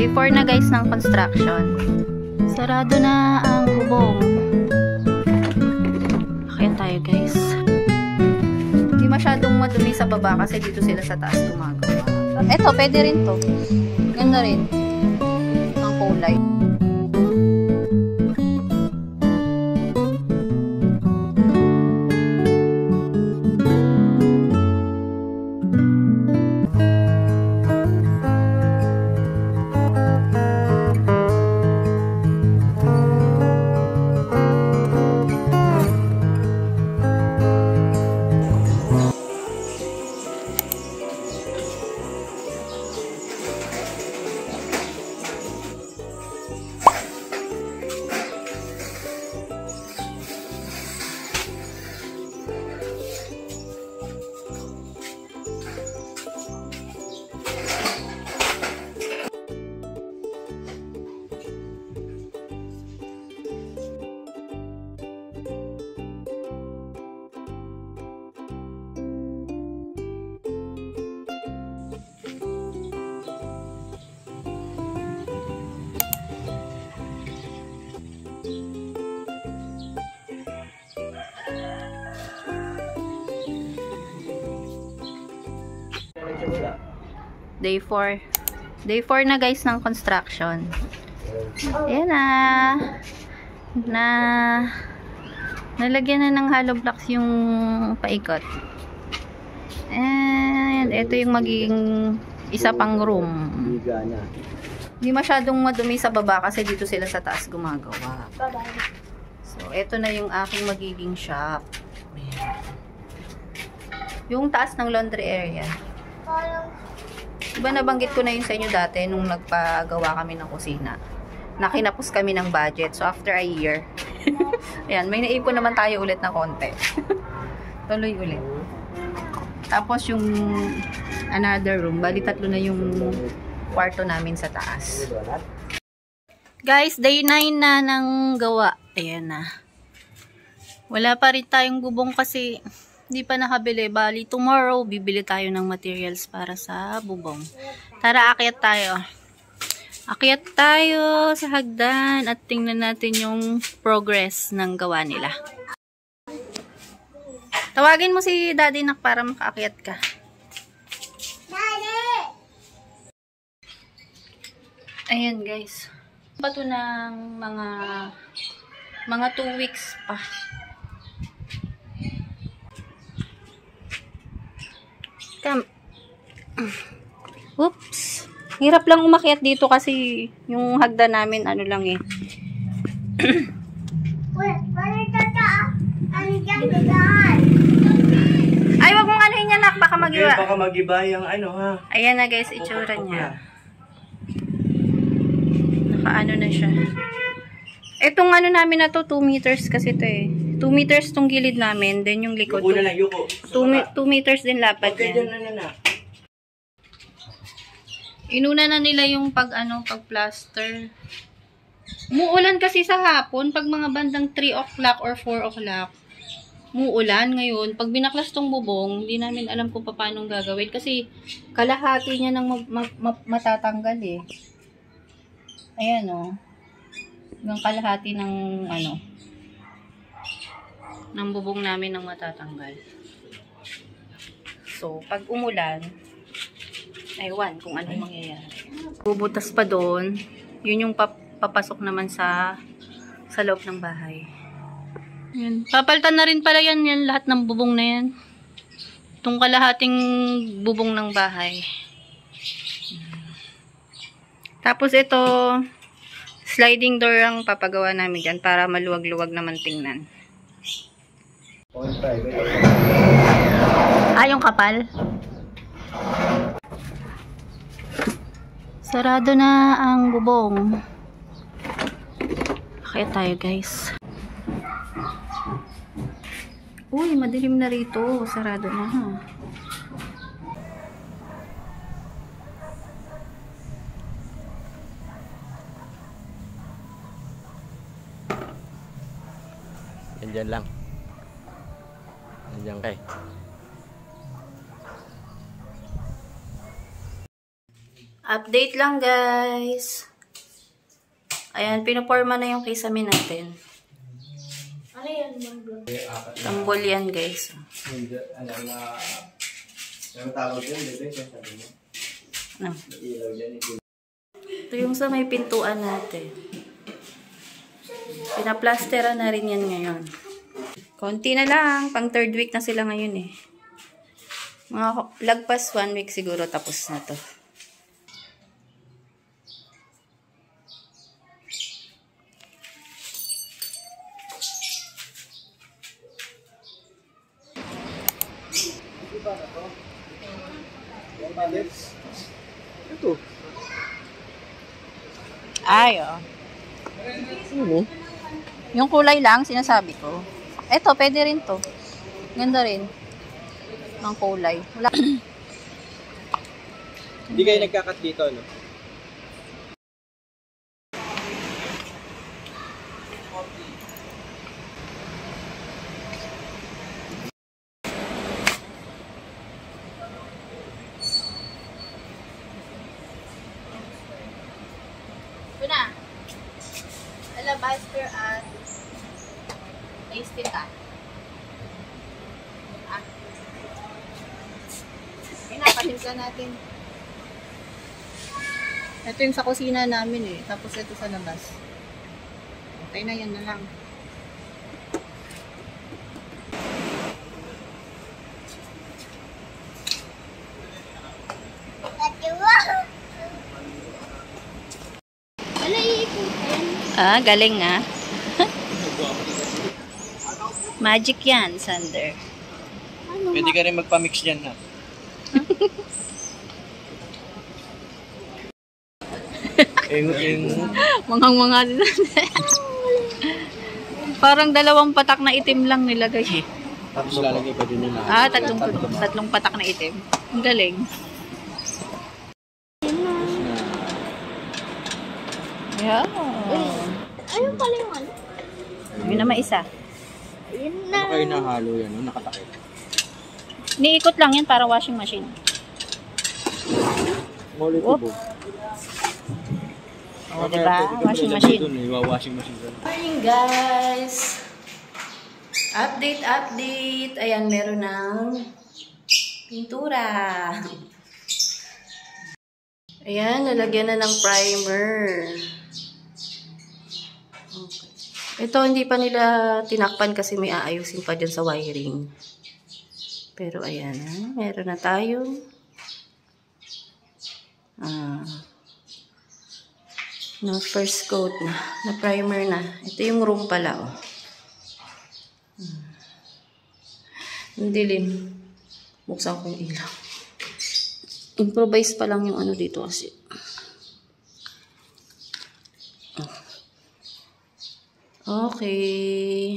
Day 4 na guys ng construction. Sarado na ang bubong. Kaya tayo guys. Hindi masyadong madumi sa baba kasi dito sila sa taas gumagawa. Eto, pwede rin to. Ganda rin. Ang kulay. Day 4. Day 4 na guys ng construction. Ayan na. Nalagyan na ng hollow blocks yung paikot. And ito yung magiging isa pang room. Hindi masyadong madumi sa baba kasi dito sila sa taas gumagawa. So, ito na yung aking magiging shop. Ayan. Yung taas ng laundry area. Diba nabanggit ko na yun sa inyo dati nung nagpagawa kami ng kusina. Nakinapos kami ng budget. So, after a year. Ayan, may naipon naman tayo ulit na konti. Tuloy ulit. Tapos yung another room. Bali, 3 na yung kwarto namin sa taas. Guys, day 9 na ng gawa. Ayan na. Wala pa rin tayong bubong kasi hindi pa nakabili. Bali, tomorrow, bibili tayo ng materials para sa bubong. Tara, akyat tayo. Akyat tayo sa hagdan at tingnan natin yung progress ng gawa nila. Tawagin mo si Daddy Nak para makaakyat ka. Daddy! Ayan guys. Pa to ng mga 2 weeks pa. Oops. Hirap lang umakyat dito kasi yung hagdan namin ano lang eh. Ay, wag mong anuhin yan, Nak. Baka magiba. Okay, baka magiba yung ano ha. Ayan na guys, itsura niya. Nakaano na siya. Etong ano namin na to, 2 meters kasi to eh. 2 meters tong gilid namin, then yung likod. Yuko na lang, yuko. 2 meters din lapad okay, yan. Inuna na nila yung pag plaster. Muulan kasi sa hapon, pag mga bandang 3 o'clock or 4 o'clock. Muulan ngayon. Pag binaklas tong bubong, hindi namin alam kung paano gagawin. Kasi kalahati niya nang matatanggal eh. Ayan o. Yung kalahati ng ng bubong namin nang matatanggal. So, pag umulan, aywan kung ano mangyayari. Bubutas pa doon. Yun yung papasok naman sa loob ng bahay. Yan. Papalitan na rin pala yan lahat ng bubong na yan. Itong kalahating bubong ng bahay. Tapos ito, sliding door ang papagawa namin dyan para maluwag-luwag naman tingnan. Yung kapal. Sarado na ang bubong. Kaya tayo guys. Uy, madilim na rito. Sarado na ha. Yan lang. Nandiyan kay. Update lang, guys. Ayan, pinuporma na yung kisame natin. Ano yan? Tambol yan, guys. Ano tawag yun, bebe? Sabi mo. Ano? Ilaw yan. Ito yung sa may pintuan natin. Pinaplastera na rin yan ngayon. Konti na lang. Pang 3rd week na sila ngayon eh. Mga lagpas 1 week siguro tapos na to. Ito. Ay, oh. Yung kulay lang, sinasabi ko. Eto, pwede rin to. Ganda rin. Ang kulay. Wala. Hindi kayo nagkakat dito, no? Ito na. Alabaster at tasty ka. Pinapatimpla natin. Ito yung sa kusina namin eh. Tapos ito sa labas. Okay na, yan na lang. Ah, galing ah. Magic yan, Sander. Pwede ka rin magpa-mix dyan, ha? Manghang-manga din. Parang 2 patak na itim lang nilagay eh. Tapos lalagay pa din yun, Ah, tatlong patak na itim. Ang galing. Yeah. Ayun pala yung ano? Yun naman isa. Yun na. Ano kayo nahalo yan, no? Nakatakip. Niikot lang yan para washing machine. Maulit Oop. po. O, diba? Washing machine. Washing machine. Morning, guys! Update! Ayan, meron ng pintura. Ayan, lalagyan na ng primer. Okay. Ito, hindi pa nila tinakpan kasi may aayusin pa dyan sa wiring. Pero ayan, meron na tayo. Na first coat na primer na. Ito yung room pala, oh. Ang dilim. Buksan ko yung ilaw. Improvise pa lang yung ano dito kasi. Okay.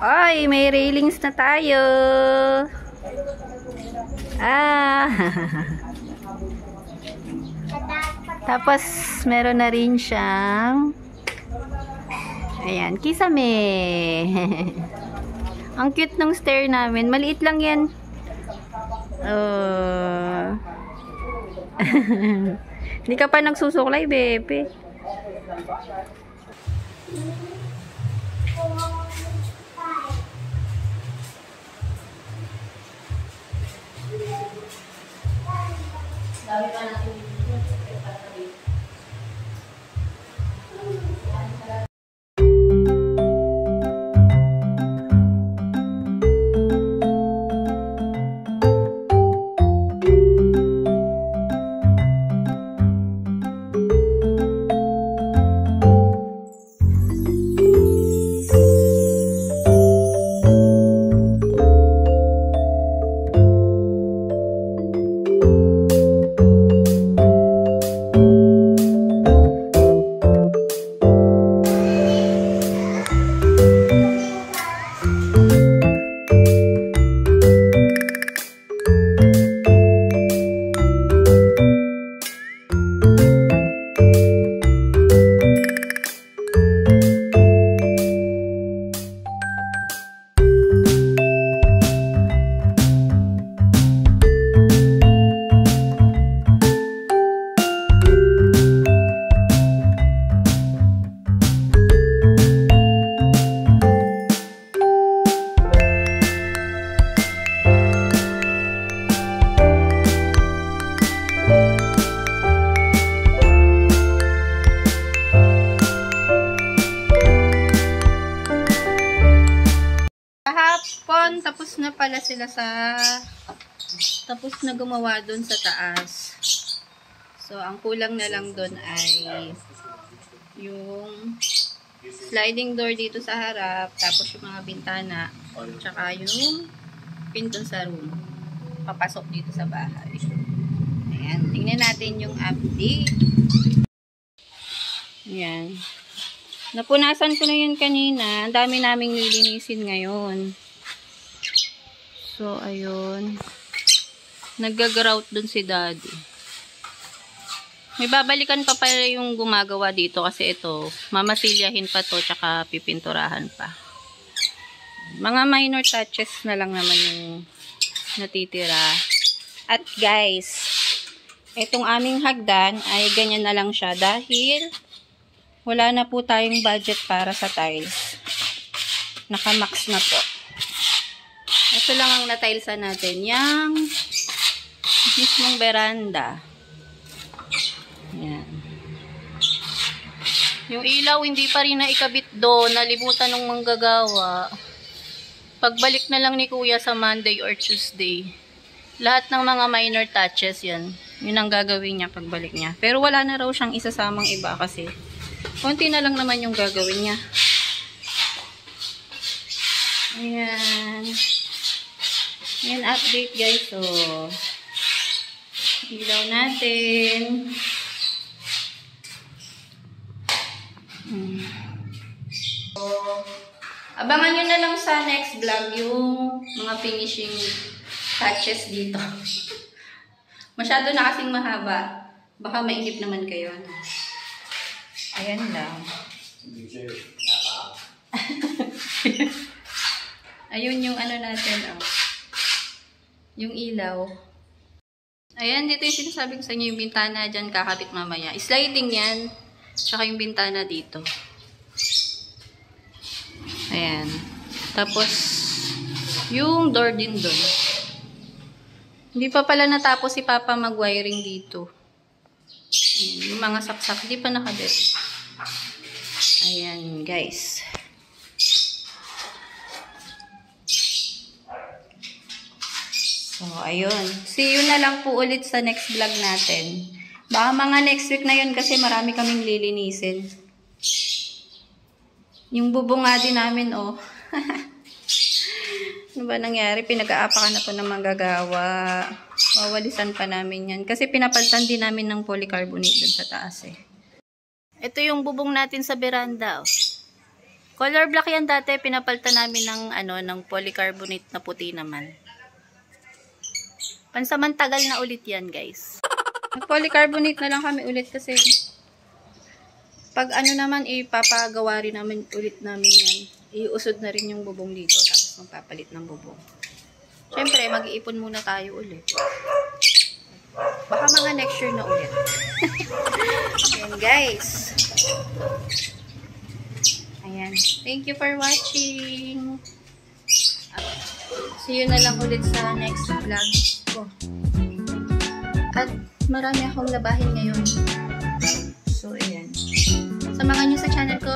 Ay, may railings na tayo. Tapos, meron na rin siyang ayan, kisame. Ang cute ng stair namin. Maliit lang yan. Hindi ka pa nagsusuklay, bebe. Dami pa natin dito. Tapos na pala sila tapos na gumawa dun sa taas. So, ang kulang na lang dun ay yung sliding door dito sa harap, tapos yung mga bintana, tsaka yung pinto sa room. Papasok dito sa bahay. Ayan. Tingnan natin yung update. Ayan. Napunasan ko na yun kanina. Ang dami naming nilinisin ngayon. So, ayun. Nag-grout dun si Daddy. May babalikan pa pala yung gumagawa dito kasi ito, mamasilyahin pa to, tsaka pipinturahan pa. Mga minor touches na lang naman yung natitira. At guys, itong aming hagdan ay ganyan na lang siya dahil wala na po tayong budget para sa tiles. Nakamax na po. Ito lang ang na-tilesan natin. Yang mismong veranda. Ayan. Yung ilaw, hindi pa rin naikabit doon. Nalimutan ng manggagawa. Pagbalik na lang ni Kuya sa Monday or Tuesday. Lahat ng mga minor touches yan. Yun ang gagawin niya pagbalik niya. Pero wala na raw siyang isasamang iba kasi konti na lang naman yung gagawin niya. Ayan. Ayan, update guys. So, ilaw natin. So, abangan nyo na lang sa next vlog yung mga finishing touches dito. Masyado na kasing mahaba. Baka mainip naman kayo. Ayan lang. Ayun yung ano natin. Oh. Yung ilaw. Ayan, dito yung sinasabi ko sa inyo, yung bintana dyan kakabit mamaya. Sliding yan. Tsaka yung bintana dito. Ayan. Tapos, yung door din doon. Hindi pa pala natapos si Papa mag-wiring dito. Ayan, yung mga saksak, hindi pa nakabit. Ayan, guys. So, ayun. See you na lang po ulit sa next vlog natin. Baka mga next week na yun kasi marami kaming lilinisin. Yung bubong nga din namin, oh. Ano ba nangyari? Pinag-aapakan na po ng manggagawa. Wawalisan pa namin yan. Kasi pinapalitan din namin ng polycarbonate dun sa taas, eh. Ito yung bubong natin sa veranda, oh. Color black yan dati. Pinapalitan namin ng polycarbonate na puti naman. Pansamantagal na ulit yan, guys. Nag-polycarbonate na lang kami ulit kasi pag ano naman, ipapagawa rin namin ulit namin yan. Iusod na rin yung bubong dito tapos magpapalit ng bubong. Siyempre, mag-iipon muna tayo ulit. Baka mga next year na ulit. Ayan, guys. Ayan. Thank you for watching. See you na lang ulit sa next vlog ko. At marami akong labahin ngayon. So, ayan. Samahan nyo sa channel ko.